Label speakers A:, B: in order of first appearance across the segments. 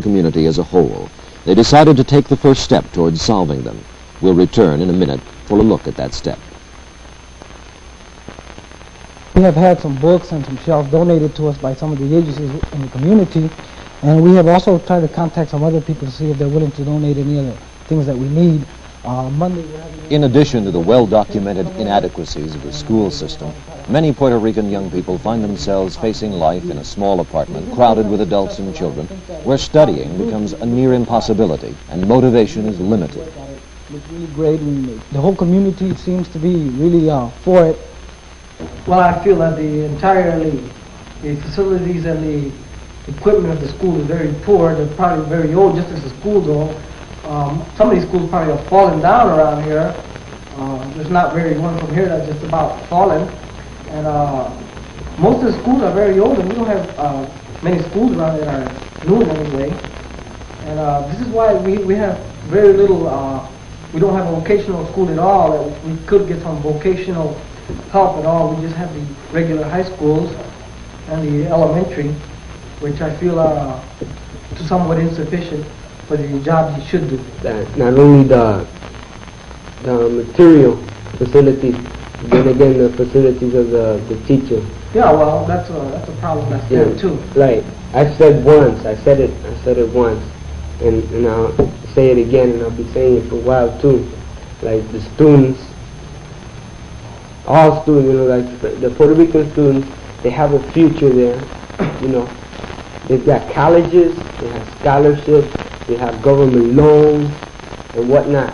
A: community as a whole. They decided to take the first step towards solving them. We'll return in a minute for a look at that step.
B: We have had some books and some shelves donated to us by some of the agencies in the community, and we have also tried to contact some other people to see if they're willing to donate any other things that we need. Monday,
A: in addition to the well-documented inadequacies of the school system, many Puerto Rican young people find themselves facing life in a small apartment crowded with adults and children, where studying becomes a near impossibility and motivation is limited.
B: It's really great, and the whole community seems to be really for it.
C: Well, I feel that the facilities and the equipment of the school is very poor. They're probably very old, just as the schools are. Some of these schools probably have fallen down around here. There's not very one from here that's just about fallen. And most of the schools are very old, and we don't have many schools around that are new in any way. And this is why we have very little, we don't have a vocational school at all. That we could get some vocational help at all. We just have the regular high schools and the elementary, which I feel are somewhat insufficient for the jobs you should do.
D: Not only the material facilities, then again the facilities of the teacher.
C: Yeah, well, that's a problem that's there too.
D: Like I said it once, and I'll say it again, and I'll be saying it for a while too. Like the students, all students, like the Puerto Rican students, they have a future there, They've got colleges, they have scholarships, they have government loans and whatnot.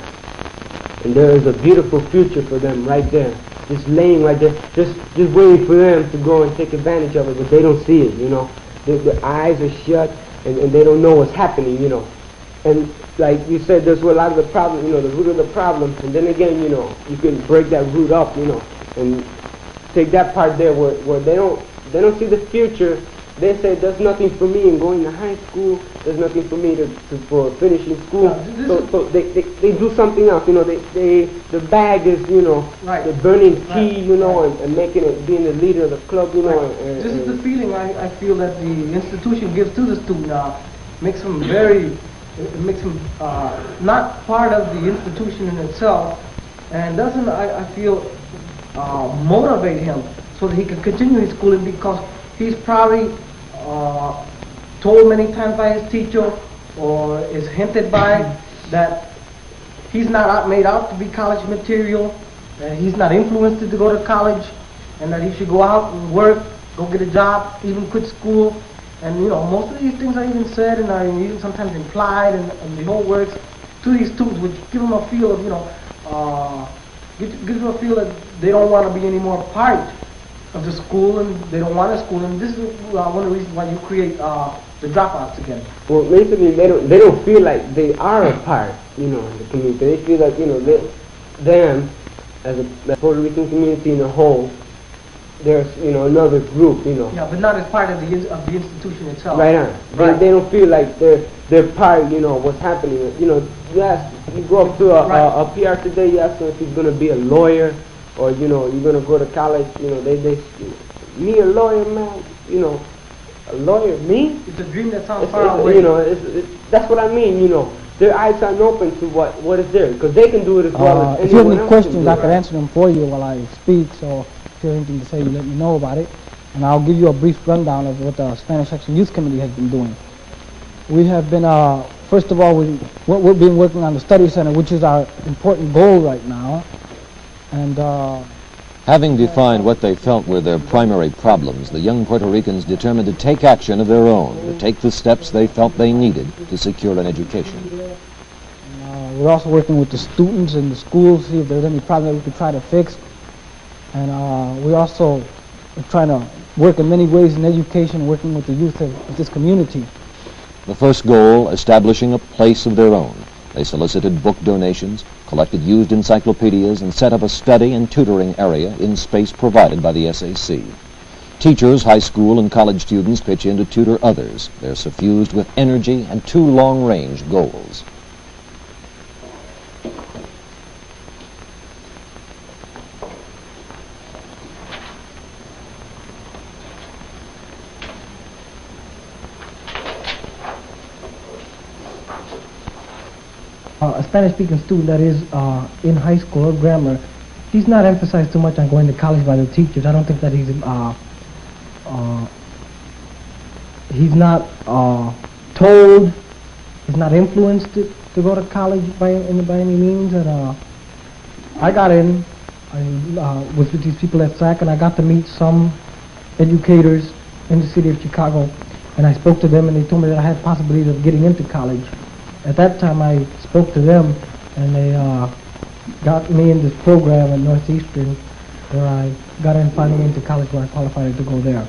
D: And there is a beautiful future for them right there. Just laying right there, just waiting for them to go and take advantage of it, but they don't see it, Their eyes are shut and they don't know what's happening, And like you said, there's a lot of the problem, the root of the problem, and then again, you can break that root up, and take that part there where they don't see the future. They say there's nothing for me in going to high school. There's nothing for me for finishing school. So they do something else. The bag is
C: right.
D: The burning tea. Right. And making it being the leader of the club.
C: Right. This is the feeling I feel that the institution gives to the student. Makes them not part of the institution in itself, and doesn't I feel motivate him so that he can continue his schooling, because he's probably told many times by his teacher, or is hinted by, that he's not made out to be college material, that he's not influenced to go to college, and that he should go out and work, go get a job, even quit school. And most of these things are even said and are even sometimes implied and the whole works to these students, which give them a feel of, gives them a feel that they don't want to be any more part of the school, and they don't want a school, and this is one of the reasons why you create the dropouts again.
D: Well, basically, they don't feel like they are a part, in the community. They feel like, them as a Puerto Rican community in a whole, there's another group,
C: Yeah, but not as part of the institution itself.
D: Right on. Right. They don't feel like they're part, what's happening. You go up to a PR today, you ask them if he's going to be a lawyer, or you're going to go to college. They me a lawyer, man. A lawyer, me?
C: It's a dream that sounds far away.
D: That's what I mean. Their eyes aren't open to what is there, because they can do it as well as
B: if you have
D: anyone
B: any
D: else
B: questions, I can answer them for you while I speak. So if you have anything to say, you let me know about it, and I'll give you a brief rundown of what the Spanish Section Youth Committee has been doing. We have been, first of all, we've been working on the study center, which is our important goal right now. And
A: having defined what they felt were their primary problems, the young Puerto Ricans determined to take action of their own, to take the steps they felt they needed to secure an education.
B: We're also working with the students in the schools, see if there's any problem that we could try to fix. And we also are trying to work in many ways in education, working with the youth of this community.
A: The first goal, establishing a place of their own. They solicited book donations, collected used encyclopedias, and set up a study and tutoring area in space provided by the SACC. Teachers, high school, and college students pitch in to tutor others. They're suffused with energy and two long-range goals.
B: A Spanish-speaking student that is in high school or grammar, he's not emphasized too much on going to college by the teachers. I don't think that he's not told, he's not influenced to go to college by any means. And I got in, I was with these people at SACC, and I got to meet some educators in the city of Chicago, and I spoke to them, and they told me that I had possibilities of getting into college. At that time, I spoke to them, and they got me in this program at Northeastern, where I got in finally into college where I qualified to go there.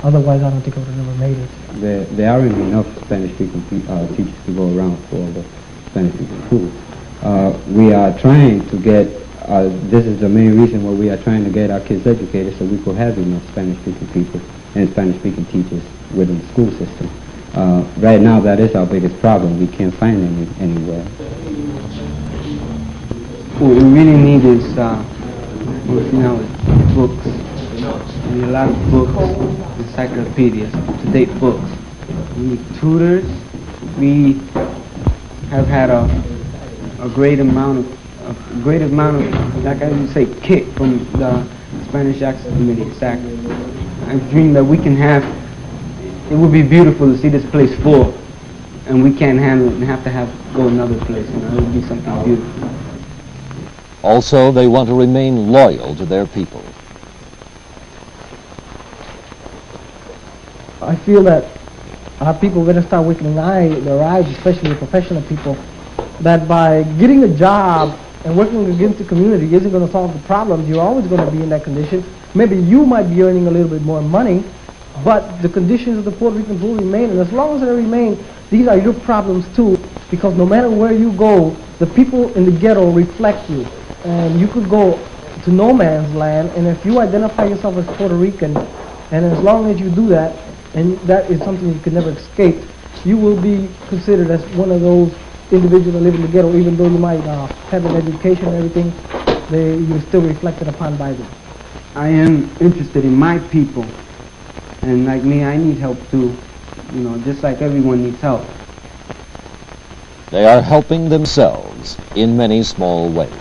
B: Otherwise, I don't think I would have never made it.
E: There aren't enough Spanish-speaking teachers to go around for the Spanish-speaking schools. We are trying to get, this is the main reason why we are trying to get our kids educated, so we could have enough Spanish-speaking people and Spanish-speaking teachers within the school system. Right now, that is our biggest problem. We can't find any anywhere.
D: What we really need is, books. We need a lot of books, encyclopedias, up-to-date books. We need tutors. We have had a great amount of, like I would say, kick from the Spanish Access Committee at SACC. I dream that we can have, it would be beautiful to see this place full, and we can't handle it and have to go another place. It would be something beautiful.
A: Also, they want to remain loyal to their people.
B: I feel that our people better start waking their eyes, especially the professional people, that by getting a job and working against the community isn't going to solve the problems. You're always going to be in that condition. Maybe you might be earning a little bit more money, but the conditions of the Puerto Ricans will remain, and as long as they remain, these are your problems too, because no matter where you go, the people in the ghetto reflect you. And you could go to no man's land, and if you identify yourself as Puerto Rican, and as long as you do that, and that is something you can never escape, you will be considered as one of those individuals that live in the ghetto. Even though you might have an education and everything, you're still reflected upon by them.
D: I am interested in my people, and like me, I need help too. Just like everyone needs help.
A: They are helping themselves in many small ways.